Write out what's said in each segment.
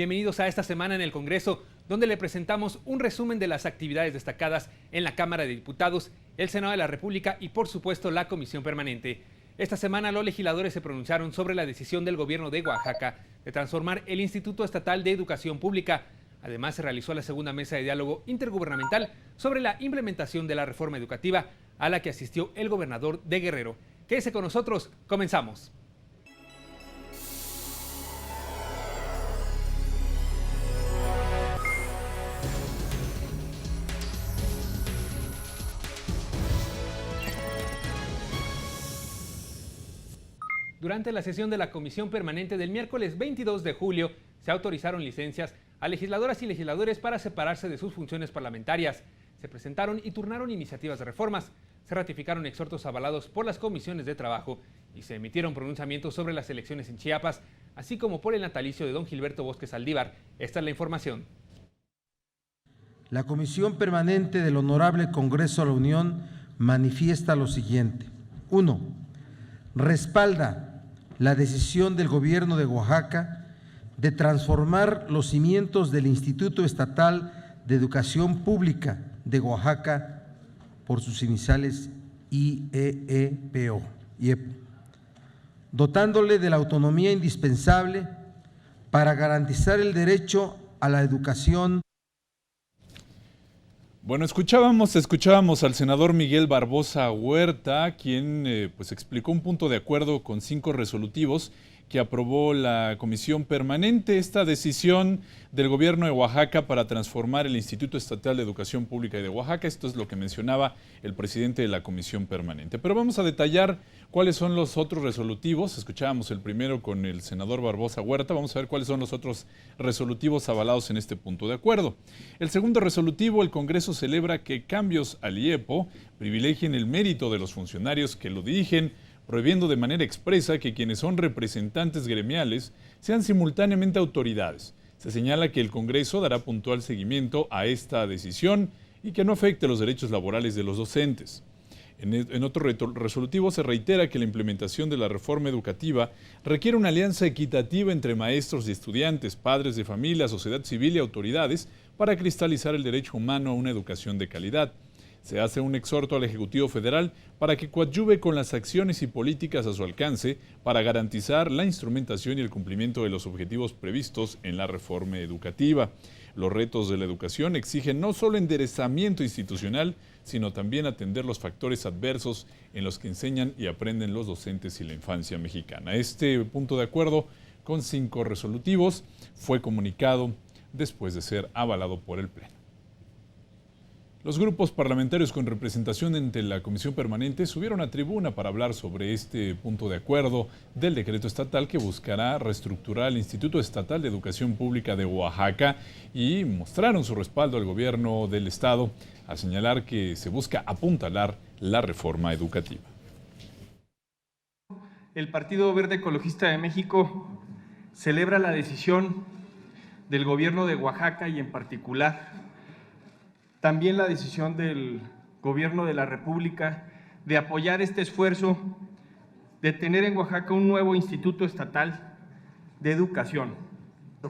Bienvenidos a esta semana en el Congreso, donde le presentamos un resumen de las actividades destacadas en la Cámara de Diputados, el Senado de la República y, por supuesto, la Comisión Permanente. Esta semana los legisladores se pronunciaron sobre la decisión del gobierno de Oaxaca de transformar el Instituto Estatal de Educación Pública. Además, se realizó la segunda mesa de diálogo intergubernamental sobre la implementación de la reforma educativa, a la que asistió el gobernador de Guerrero. Quédese con nosotros, comenzamos. Durante la sesión de la Comisión Permanente del miércoles 22 de julio, se autorizaron licencias a legisladoras y legisladores para separarse de sus funciones parlamentarias. Se presentaron y turnaron iniciativas de reformas, se ratificaron exhortos avalados por las comisiones de trabajo y se emitieron pronunciamientos sobre las elecciones en Chiapas, así como por el natalicio de don Gilberto Bosque Saldívar. Esta es la información. La Comisión Permanente del Honorable Congreso de la Unión manifiesta lo siguiente. 1. Respalda la decisión del Gobierno de Oaxaca de transformar los cimientos del Instituto Estatal de Educación Pública de Oaxaca por sus iniciales IEPO, dotándole de la autonomía indispensable para garantizar el derecho a la educación. Bueno, escuchábamos al senador Miguel Barbosa Huerta, quien pues explicó un punto de acuerdo con 5 resolutivos que aprobó la Comisión Permanente, esta decisión del gobierno de Oaxaca para transformar el Instituto Estatal de Educación Pública de Oaxaca. Esto es lo que mencionaba el presidente de la Comisión Permanente. Pero vamos a detallar cuáles son los otros resolutivos. Escuchábamos el primero con el senador Barbosa Huerta. Vamos a ver cuáles son los otros resolutivos avalados en este punto de acuerdo. El segundo resolutivo, el Congreso celebra que cambios al IEPO privilegien el mérito de los funcionarios que lo dirigen, prohibiendo de manera expresa que quienes son representantes gremiales sean simultáneamente autoridades. Se señala que el Congreso dará puntual seguimiento a esta decisión y que no afecte los derechos laborales de los docentes. En otro resolutivo se reitera que la implementación de la reforma educativa requiere una alianza equitativa entre maestros y estudiantes, padres de familia, sociedad civil y autoridades para cristalizar el derecho humano a una educación de calidad. Se hace un exhorto al Ejecutivo Federal para que coadyuve con las acciones y políticas a su alcance para garantizar la instrumentación y el cumplimiento de los objetivos previstos en la reforma educativa. Los retos de la educación exigen no solo enderezamiento institucional, sino también atender los factores adversos en los que enseñan y aprenden los docentes y la infancia mexicana. Este punto de acuerdo con 5 resolutivos fue comunicado después de ser avalado por el Pleno. Los grupos parlamentarios con representación ante la Comisión Permanente subieron a tribuna para hablar sobre este punto de acuerdo del decreto estatal que buscará reestructurar el Instituto Estatal de Educación Pública de Oaxaca y mostraron su respaldo al gobierno del estado al señalar que se busca apuntalar la reforma educativa. El Partido Verde Ecologista de México celebra la decisión del gobierno de Oaxaca y en particular también la decisión del gobierno de la República de apoyar este esfuerzo de tener en Oaxaca un nuevo Instituto Estatal de Educación.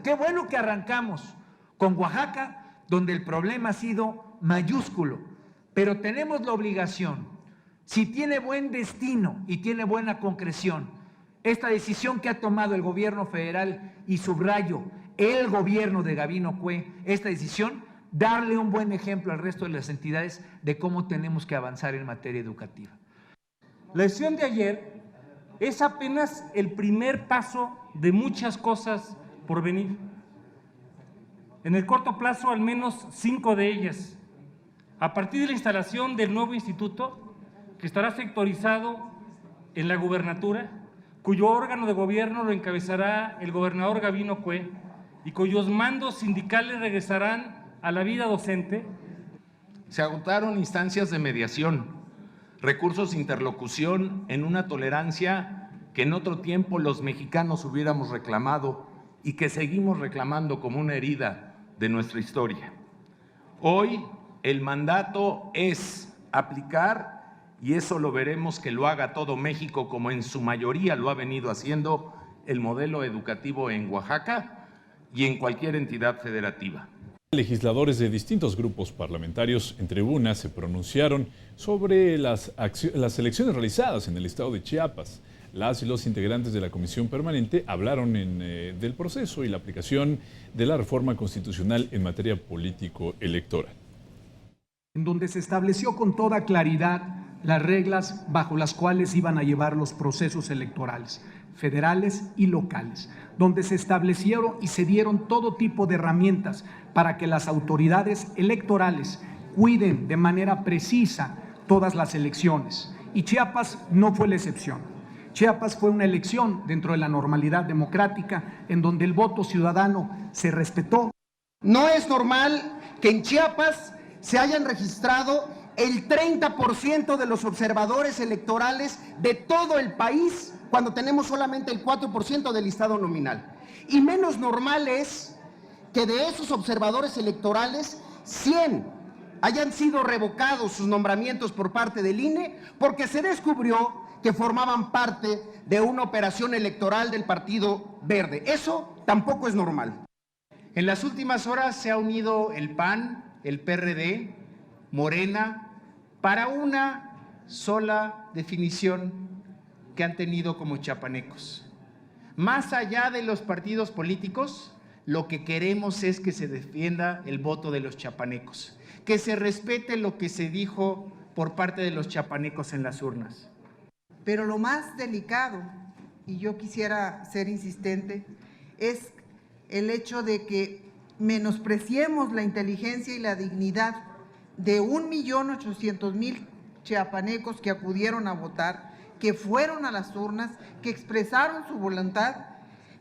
Qué bueno que arrancamos con Oaxaca, donde el problema ha sido mayúsculo, pero tenemos la obligación, si tiene buen destino y tiene buena concreción, esta decisión que ha tomado el gobierno federal, y subrayo, el gobierno de Gabino Cue, esta decisión, darle un buen ejemplo al resto de las entidades de cómo tenemos que avanzar en materia educativa. La decisión de ayer es apenas el primer paso de muchas cosas por venir. En el corto plazo, al menos 5 de ellas. A partir de la instalación del nuevo instituto, que estará sectorizado en la gubernatura, cuyo órgano de gobierno lo encabezará el gobernador Gabino Cue y cuyos mandos sindicales regresarán a la vida docente. Se agotaron instancias de mediación, recursos de interlocución en una tolerancia que en otro tiempo los mexicanos hubiéramos reclamado y que seguimos reclamando como una herida de nuestra historia. Hoy el mandato es aplicar, y eso lo veremos que lo haga todo México como en su mayoría lo ha venido haciendo, el modelo educativo en Oaxaca, y en cualquier entidad federativa. Legisladores de distintos grupos parlamentarios en tribuna se pronunciaron sobre las elecciones realizadas en el estado de Chiapas. Las y los integrantes de la Comisión Permanente hablaron del proceso y la aplicación de la reforma constitucional en materia político-electoral. En donde se estableció con toda claridad las reglas bajo las cuales iban a llevar los procesos electorales, federales y locales, donde se establecieron y se dieron todo tipo de herramientas para que las autoridades electorales cuiden de manera precisa todas las elecciones. Y Chiapas no fue la excepción. Chiapas fue una elección dentro de la normalidad democrática en donde el voto ciudadano se respetó. No es normal que en Chiapas se hayan registrado el 30% de los observadores electorales de todo el país cuando tenemos solamente el 4% del listado nominal. Y menos normal es que de esos observadores electorales, 100 hayan sido revocados sus nombramientos por parte del INE porque se descubrió que formaban parte de una operación electoral del Partido Verde. Eso tampoco es normal. En las últimas horas se ha unido el PAN, el PRD, Morena, para una sola definición que han tenido como chiapanecos. Más allá de los partidos políticos, lo que queremos es que se defienda el voto de los chiapanecos, que se respete lo que se dijo por parte de los chiapanecos en las urnas. Pero lo más delicado, y yo quisiera ser insistente, es el hecho de que menospreciemos la inteligencia y la dignidad de 1.800.000 chiapanecos que acudieron a votar, que fueron a las urnas, que expresaron su voluntad,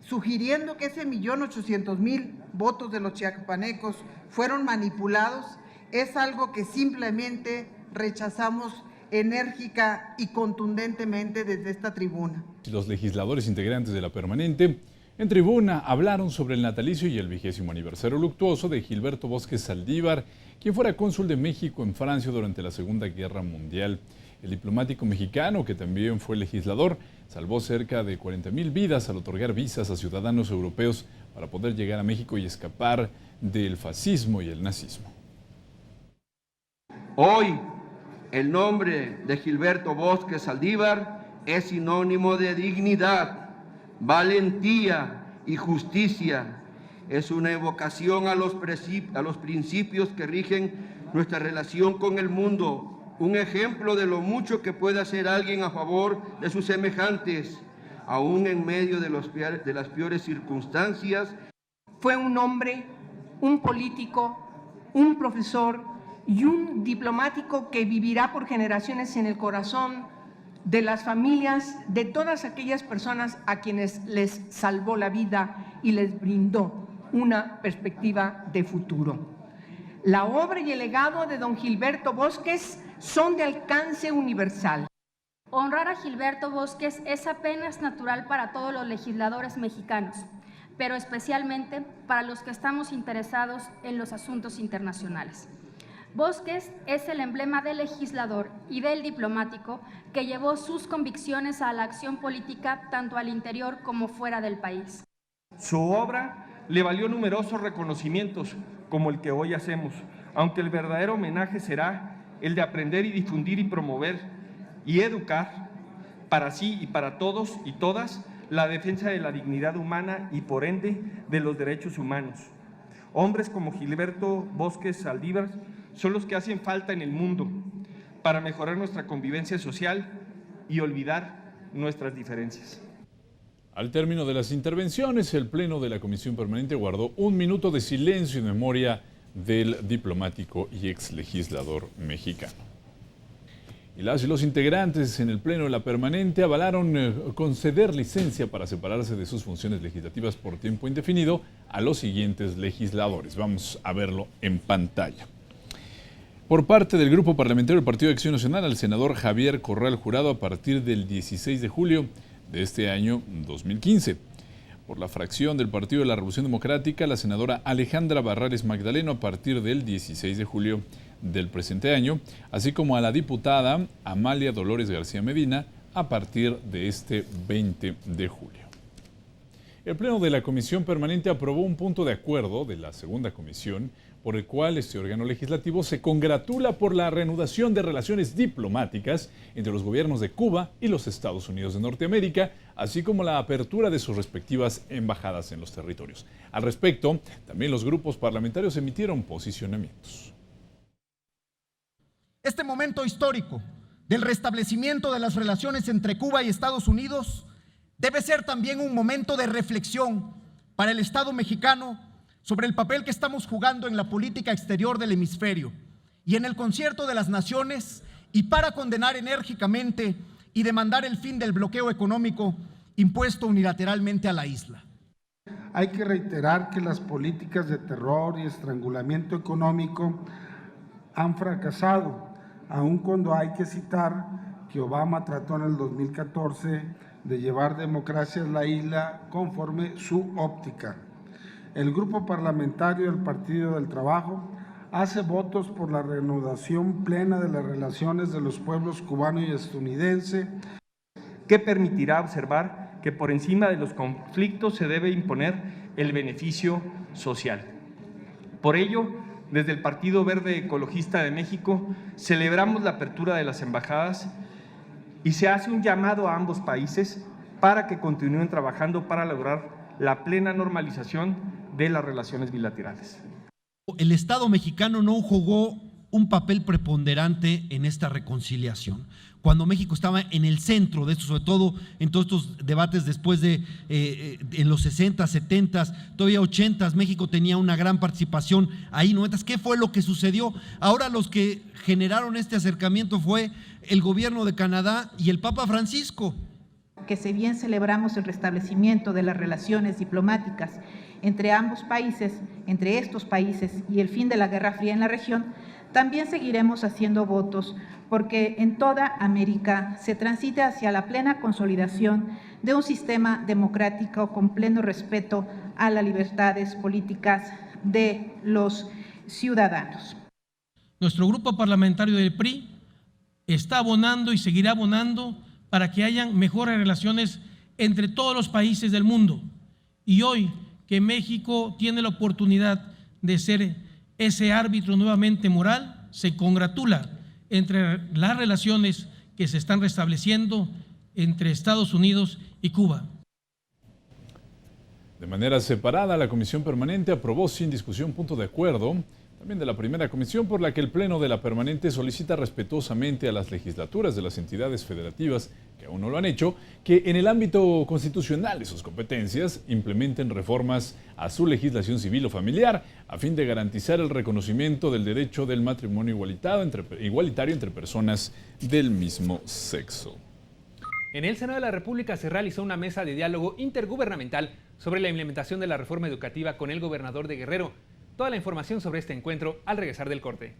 sugiriendo que ese 1.800.000 votos de los chiapanecos fueron manipulados, es algo que simplemente rechazamos enérgica y contundentemente desde esta tribuna. Los legisladores integrantes de la Permanente en tribuna hablaron sobre el natalicio y el 20º aniversario luctuoso de Gilberto Bosques Saldívar, quien fuera cónsul de México en Francia durante la Segunda Guerra Mundial. El diplomático mexicano, que también fue legislador, salvó cerca de 40,000 vidas al otorgar visas a ciudadanos europeos para poder llegar a México y escapar del fascismo y el nazismo. Hoy, el nombre de Gilberto Bosques Saldívar es sinónimo de dignidad, valentía y justicia. Es una evocación a los principios que rigen nuestra relación con el mundo, un ejemplo de lo mucho que puede hacer alguien a favor de sus semejantes, aún en medio de las peores circunstancias. Fue un hombre, un político, un profesor y un diplomático que vivirá por generaciones en el corazón de las familias de todas aquellas personas a quienes les salvó la vida y les brindó una perspectiva de futuro. La obra y el legado de don Gilberto Bosques son de alcance universal. Honrar a Gilberto Bosques es apenas natural para todos los legisladores mexicanos, pero especialmente para los que estamos interesados en los asuntos internacionales. Bosques es el emblema del legislador y del diplomático que llevó sus convicciones a la acción política tanto al interior como fuera del país. Su obra le valió numerosos reconocimientos como el que hoy hacemos, aunque el verdadero homenaje será el de aprender y difundir y promover y educar para sí y para todos y todas la defensa de la dignidad humana y por ende de los derechos humanos. Hombres como Gilberto Bosques Saldívar son los que hacen falta en el mundo para mejorar nuestra convivencia social y olvidar nuestras diferencias. Al término de las intervenciones, el Pleno de la Comisión Permanente guardó un minuto de silencio en memoria del diplomático y exlegislador mexicano. Y las y los integrantes en el Pleno de la Permanente avalaron conceder licencia para separarse de sus funciones legislativas por tiempo indefinido a los siguientes legisladores. Vamos a verlo en pantalla. Por parte del Grupo Parlamentario del Partido de Acción Nacional, al senador Javier Corral Jurado a partir del 16 de julio de este año 2015. Por la fracción del Partido de la Revolución Democrática, la senadora Alejandra Barrales Magdaleno a partir del 16 de julio del presente año, así como a la diputada Amalia Dolores García Medina a partir de este 20 de julio. El Pleno de la Comisión Permanente aprobó un punto de acuerdo de la segunda comisión por el cual este órgano legislativo se congratula por la reanudación de relaciones diplomáticas entre los gobiernos de Cuba y los Estados Unidos de Norteamérica, así como la apertura de sus respectivas embajadas en los territorios. Al respecto, también los grupos parlamentarios emitieron posicionamientos. Este momento histórico del restablecimiento de las relaciones entre Cuba y Estados Unidos debe ser también un momento de reflexión para el Estado mexicano sobre el papel que estamos jugando en la política exterior del hemisferio y en el concierto de las naciones, y para condenar enérgicamente y demandar el fin del bloqueo económico impuesto unilateralmente a la isla. Hay que reiterar que las políticas de terror y estrangulamiento económico han fracasado, aun cuando hay que citar que Obama trató en el 2014 de llevar democracia a la isla conforme su óptica. El grupo parlamentario del Partido del Trabajo hace votos por la reanudación plena de las relaciones de los pueblos cubano y estadounidense, que permitirá observar que por encima de los conflictos se debe imponer el beneficio social. Por ello, desde el Partido Verde Ecologista de México, celebramos la apertura de las embajadas y se hace un llamado a ambos países para que continúen trabajando para lograr la plena normalización de las relaciones bilaterales. El Estado mexicano no jugó un papel preponderante en esta reconciliación, cuando México estaba en el centro de esto, sobre todo en todos estos debates después de, en los 60, 70, todavía 80, México tenía una gran participación ahí, 90. ¿Qué fue lo que sucedió? Ahora los que generaron este acercamiento fue el gobierno de Canadá y el Papa Francisco. Que si bien celebramos el restablecimiento de las relaciones diplomáticas entre ambos países, entre estos países, y el fin de la Guerra Fría en la región, también seguiremos haciendo votos porque en toda América se transite hacia la plena consolidación de un sistema democrático con pleno respeto a las libertades políticas de los ciudadanos. Nuestro grupo parlamentario del PRI está abonando y seguirá abonando para que hayan mejores relaciones entre todos los países del mundo. Y hoy que México tiene la oportunidad de ser ese árbitro nuevamente moral, se congratula entre las relaciones que se están restableciendo entre Estados Unidos y Cuba. De manera separada, la Comisión Permanente aprobó sin discusión punto de acuerdo también de la primera comisión, por la que el Pleno de la Permanente solicita respetuosamente a las legislaturas de las entidades federativas, que aún no lo han hecho, que en el ámbito constitucional de sus competencias implementen reformas a su legislación civil o familiar, a fin de garantizar el reconocimiento del derecho del matrimonio igualitario entre personas del mismo sexo. En el Senado de la República se realizó una mesa de diálogo intergubernamental sobre la implementación de la reforma educativa con el gobernador de Guerrero. Toda la información sobre este encuentro al regresar del corte.